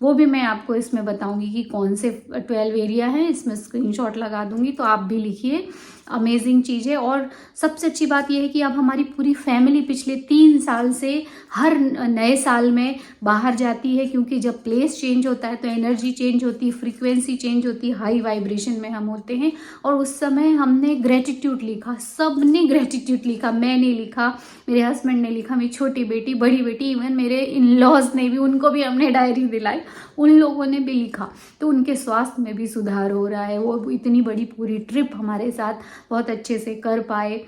वो भी मैं आपको इसमें बताऊंगी कि कौन से 12 एरिया हैं, इसमें स्क्रीनशॉट लगा दूंगी तो आप भी लिखिए। अमेजिंग चीज़ है। और सबसे अच्छी बात यह है कि अब हमारी पूरी फैमिली पिछले 3 साल से हर नए साल में बाहर जाती है, क्योंकि जब प्लेस चेंज होता है तो एनर्जी चेंज होती है, फ्रीक्वेंसी चेंज होती है, हाई वाइब्रेशन में हम होते हैं। और उस समय हमने ग्रेटिट्यूड लिखा, सब ने ग्रेटिट्यूड लिखा, मैंने लिखा, मेरे हस्बैंड ने लिखा, मेरी छोटी बेटी, बड़ी बेटी, इवन मेरे इन लॉज ने भी, उनको भी हमने डायरी दिलाई, उन लोगों ने भी लिखा। तो उनके स्वास्थ्य में भी सुधार हो रहा है। वो इतनी बड़ी पूरी ट्रिप हमारे साथ बहुत अच्छे से कर पाए।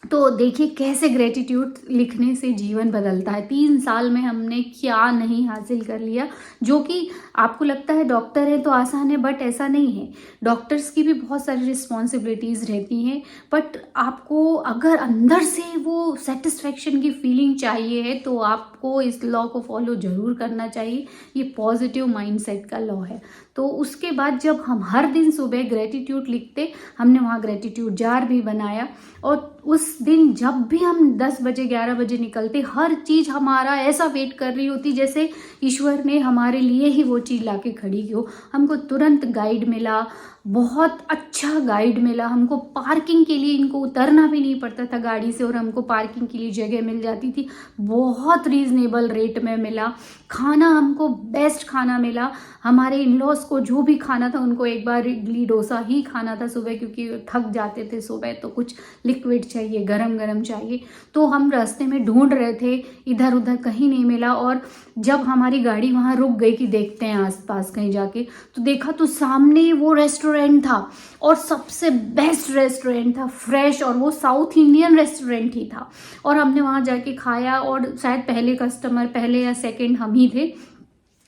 तो देखिए कैसे ग्रेटिट्यूड लिखने से जीवन बदलता है। 3 साल में हमने क्या नहीं हासिल कर लिया। जो कि आपको लगता है डॉक्टर है तो आसान है, बट ऐसा नहीं है। डॉक्टर्स की भी बहुत सारी रिस्पॉन्सिबिलिटीज़ रहती हैं, बट आपको अगर अंदर से वो सेटिस्फेक्शन की फीलिंग चाहिए है तो आपको इस लॉ को फॉलो ज़रूर करना चाहिए। ये पॉजिटिव माइंडसेट का लॉ है। तो उसके बाद जब हम हर दिन सुबह ग्रेटिट्यूड लिखते, हमने वहाँ ग्रेटिट्यूड जार भी बनाया, और उस दिन जब भी हम 10 बजे 11 बजे निकलते, हर चीज़ हमारा ऐसा वेट कर रही होती जैसे ईश्वर ने हमारे लिए ही वो चीज़ लाके खड़ी की हो। हमको तुरंत गाइड मिला, बहुत अच्छा गाइड मिला हमको। पार्किंग के लिए इनको उतरना भी नहीं पड़ता था गाड़ी से, और हमको पार्किंग के लिए जगह मिल जाती थी, बहुत रीजनेबल रेट में मिला। खाना हमको बेस्ट खाना मिला। हमारे इन लॉज को जो भी खाना था, उनको एक बार इडली डोसा ही खाना था सुबह, क्योंकि थक जाते थे सुबह, तो कुछ लिक्विड चाहिए, गरम गरम चाहिए। तो हम रास्ते में ढूंढ रहे थे, इधर उधर कहीं नहीं मिला। और जब हमारी गाड़ी वहाँ रुक गई कि देखते हैं आसपास कहीं जाके, तो देखा तो सामने वो रेस्टोरेंट था, और सबसे बेस्ट रेस्टोरेंट था, फ्रेश, और वो साउथ इंडियन रेस्टोरेंट ही था। और हमने वहाँ जाके खाया, और शायद पहले कस्टमर, पहले या सेकंड हम ही थे।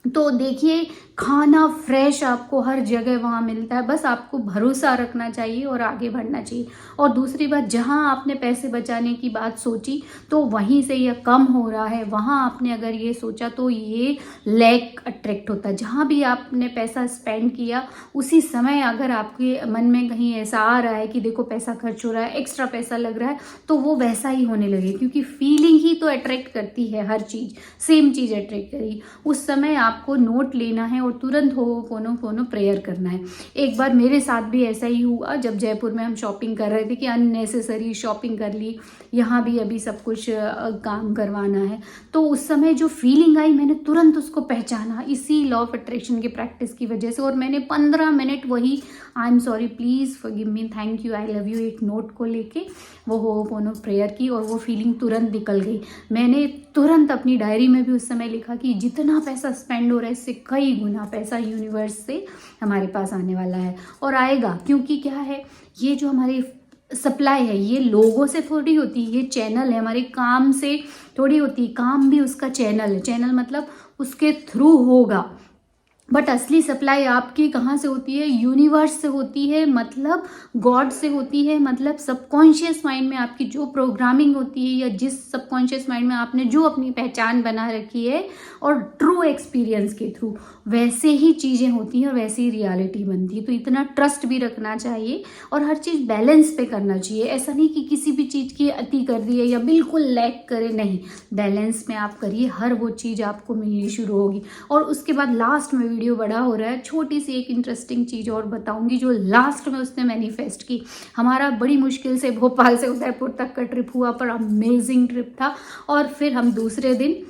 तो देखिए खाना फ्रेश आपको हर जगह वहाँ मिलता है, बस आपको भरोसा रखना चाहिए और आगे बढ़ना चाहिए। और दूसरी बात, जहाँ आपने पैसे बचाने की बात सोची तो वहीं से यह कम हो रहा है, वहाँ आपने अगर ये सोचा तो ये लैक अट्रैक्ट होता है। जहाँ भी आपने पैसा स्पेंड किया, उसी समय अगर आपके मन में कहीं ऐसा आ रहा है कि देखो पैसा खर्च हो रहा है, एक्स्ट्रा पैसा लग रहा है, तो वो वैसा ही होने लगे, क्योंकि फीलिंग ही तो अट्रैक्ट करती है, हर चीज़ सेम चीज़ अट्रैक्ट करेगी। उस समय आपको नोट लेना है और तुरंत होनोपोनो प्रेयर करना है। एक बार मेरे साथ भी ऐसा ही हुआ, जब जयपुर में हम शॉपिंग कर रहे थे कि अननेसेसरी शॉपिंग कर ली, यहाँ भी अभी सब कुछ काम करवाना है। तो उस समय जो फीलिंग आई, मैंने तुरंत उसको पहचाना, इसी लॉ ऑफ अट्रैक्शन की प्रैक्टिस की वजह से। और मैंने 15 मिनट वही I am sorry, please forgive me, thank you, I love you, एक नोट को लेके वो होनोपोनो प्रेयर की, और वो फीलिंग तुरंत निकल गई। मैंने तुरंत अपनी डायरी में भी उस समय लिखा कि जितना पैसा स्पेंड हो रहा है, इससे कई गुना पैसा यूनिवर्स से हमारे पास आने वाला है, और आएगा। क्योंकि क्या है, ये जो हमारी सप्लाई है, ये लोगों से थोड़ी होती है, ये चैनल है, हमारे काम से थोड़ी होती है। काम भी उसका चैनल है, चैनल मतलब उसके थ्रू होगा। बट असली सप्लाई आपकी कहाँ से होती है? यूनिवर्स से होती है, मतलब गॉड से होती है, मतलब सबकॉन्शियस माइंड में आपकी जो प्रोग्रामिंग होती है, या जिस सबकॉन्शियस माइंड में आपने जो अपनी पहचान बना रखी है, और ट्रू एक्सपीरियंस के थ्रू वैसे ही चीज़ें होती हैं और वैसे ही रियलिटी बनती है। तो इतना ट्रस्ट भी रखना चाहिए, और हर चीज़ बैलेंस पे करना चाहिए। ऐसा नहीं कि किसी भी चीज़ की अति कर दी है या बिल्कुल लैक करे, नहीं, बैलेंस में आप करिए, हर वो चीज़ आपको मिलनी शुरू होगी। और उसके बाद लास्ट में, वीडियो बड़ा हो रहा है, छोटी सी एक इंटरेस्टिंग चीज़ और बताऊंगी जो लास्ट में उसने मैनिफेस्ट की। हमारा बड़ी मुश्किल से भोपाल से उदयपुर तक का ट्रिप हुआ, पर अमेजिंग ट्रिप था। और फिर हम दूसरे दिन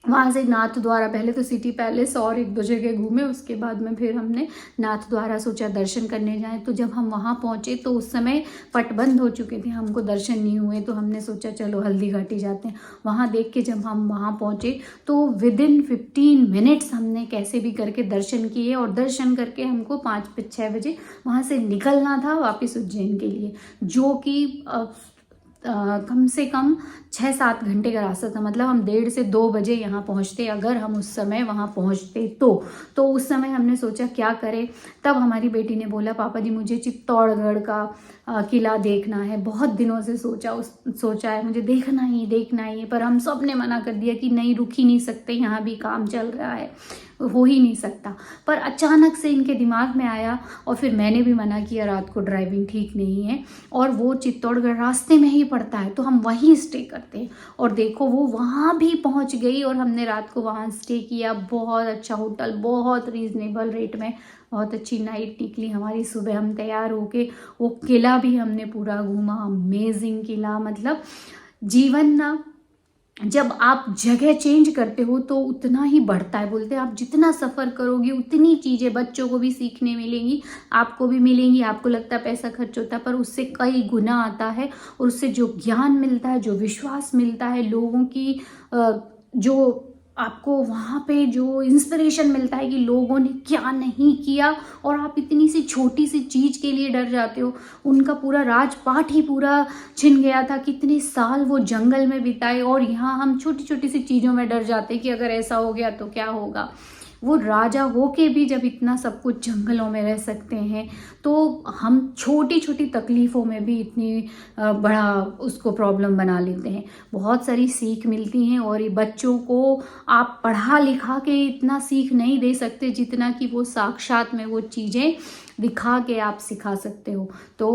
वहाँ से नाथ द्वारा, पहले तो सिटी पैलेस और एक दो जगह घूमे, उसके बाद में फिर हमने नाथ द्वारा सोचा दर्शन करने जाएं। तो जब हम वहाँ पहुँचे तो उस समय पट बंद हो चुके थे, हमको दर्शन नहीं हुए। तो हमने सोचा चलो हल्दी घाटी जाते हैं। वहाँ देख के जब हम वहाँ पहुँचे तो विदिन 15 मिनट्स हमने कैसे भी करके दर्शन किए, और दर्शन करके हमको 5-6 बजे वहाँ से निकलना था वापस उज्जैन के लिए, जो कि कम से कम 6-7 घंटे का रास्ता था। मतलब हम 1:30 से 2 बजे यहाँ पहुँचते, अगर हम उस समय वहाँ पहुँचते तो उस समय हमने सोचा क्या करें। तब हमारी बेटी ने बोला, पापा जी मुझे चित्तौड़गढ़ का किला देखना है, बहुत दिनों से सोचा है मुझे देखना ही है, पर हम सब ने मना कर दिया कि नहीं, रुक ही नहीं सकते, यहाँ भी काम चल रहा है, हो ही नहीं सकता। पर अचानक से इनके दिमाग में आया और फिर मैंने भी मना किया, रात को ड्राइविंग ठीक नहीं है, और वो चित्तौड़गढ़ रास्ते में ही पड़ता है तो हम वहीं स्टे करते हैं। और देखो वो वहाँ भी पहुँच गई और हमने रात को वहाँ स्टे किया। बहुत अच्छा होटल, बहुत रीज़नेबल रेट में, बहुत अच्छी नाइट निकली हमारी। सुबह हम तैयार होके वो किला भी हमने पूरा घूमा, अमेजिंग किला। मतलब जीवन ना, जब आप जगह चेंज करते हो तो उतना ही बढ़ता है। बोलते हैं आप जितना सफ़र करोगे उतनी चीज़ें बच्चों को भी सीखने मिलेंगी, आपको भी मिलेंगी। आपको लगता है पैसा खर्च होता है, पर उससे कई गुना आता है, और उससे जो ज्ञान मिलता है, जो विश्वास मिलता है, लोगों की जो आपको वहाँ पे जो इंस्पिरेशन मिलता है कि लोगों ने क्या नहीं किया और आप इतनी सी छोटी सी चीज़ के लिए डर जाते हो। उनका पूरा राजपाट ही पूरा छिन गया था, कितने साल वो जंगल में बिताए, और यहाँ हम छोटी छोटी सी चीज़ों में डर जाते कि अगर ऐसा हो गया तो क्या होगा। वो राजा होके भी जब इतना सब कुछ जंगलों में रह सकते हैं, तो हम छोटी छोटी तकलीफ़ों में भी इतनी बड़ा उसको प्रॉब्लम बना लेते हैं। बहुत सारी सीख मिलती हैं, और ये बच्चों को आप पढ़ा लिखा के इतना सीख नहीं दे सकते जितना कि वो साक्षात में वो चीज़ें दिखा के आप सिखा सकते हो। तो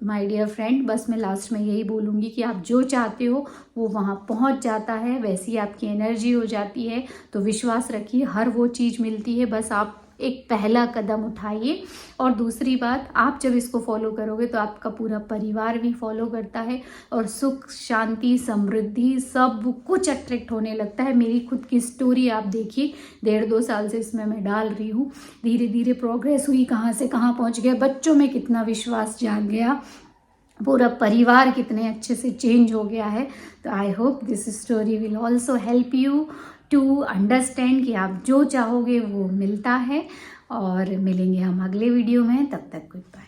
माय डियर फ्रेंड, बस मैं लास्ट में यही बोलूँगी कि आप जो चाहते हो वो वहाँ पहुँच जाता है, वैसी आपकी एनर्जी हो जाती है। तो विश्वास रखिए, हर वो चीज़ मिलती है, बस आप एक पहला कदम उठाइए। और दूसरी बात, आप जब इसको फॉलो करोगे तो आपका पूरा परिवार भी फॉलो करता है, और सुख शांति समृद्धि सब कुछ अट्रैक्ट होने लगता है। मेरी खुद की स्टोरी आप देखिए, 1.5-2 साल से इसमें मैं डाल रही हूँ, धीरे धीरे प्रोग्रेस हुई, कहाँ से कहाँ पहुँच गया, बच्चों में कितना विश्वास जाग गया, पूरा परिवार कितने अच्छे से चेंज हो गया है। तो I hope this story will also help you to understand कि आप जो चाहोगे वो मिलता है। और मिलेंगे हम अगले वीडियो में, तब तक गुड बाय।